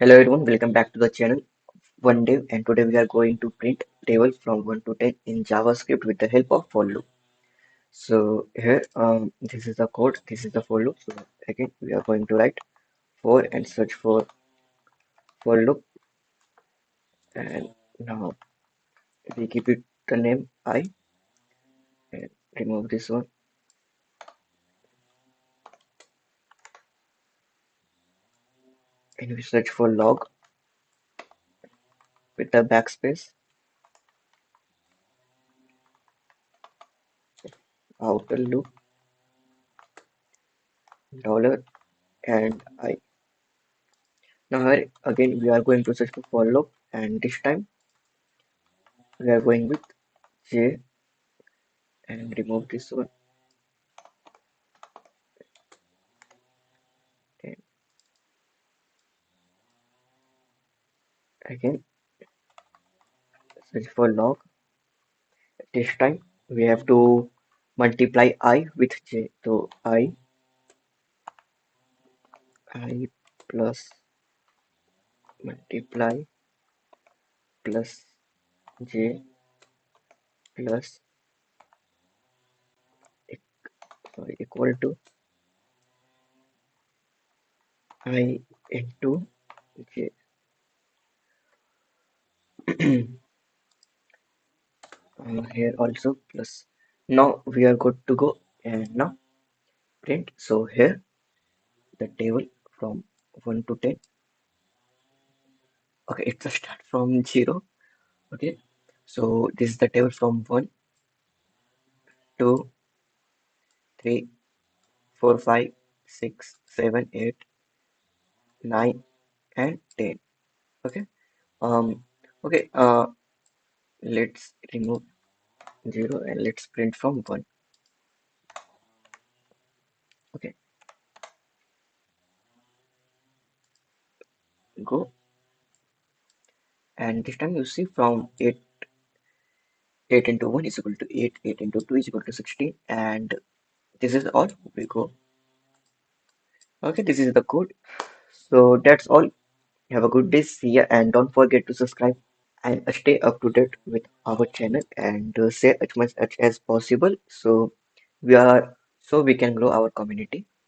Hello everyone, welcome back to the channel One Day, and today we are going to print table from 1 to 10 in JavaScript with the help of for loop. So here this is the code, this is the for loop. So again we are going to write for and search for loop, and now we give it the name I and remove this one, and we search for log with the backspace, outer loop, dollar, and I. Now here again we are going to search for loop, and this time we are going with J and remove this one, and again search for log. This time we have to multiply I with j. So I plus multiply plus j plus equal to I into j. Here also plus. Now we are good to go, and now print. So here the table from 1 to 10. Okay, it's a start from 0. Okay, so this is the table from 1, 2, 3, 4, 5, 6, 7, 8, 9, and 10. Okay. Um. Okay. Let's remove 0 and let's print from 1. Okay. Go. And this time you see from 8 into 1 is equal to 8. 8 into 2 is equal to 16. And this is all. We go. Okay. This is the code. So that's all. Have a good day. See ya. And don't forget to subscribe and stay up to date with our channel and share as much as possible. So we can grow our community.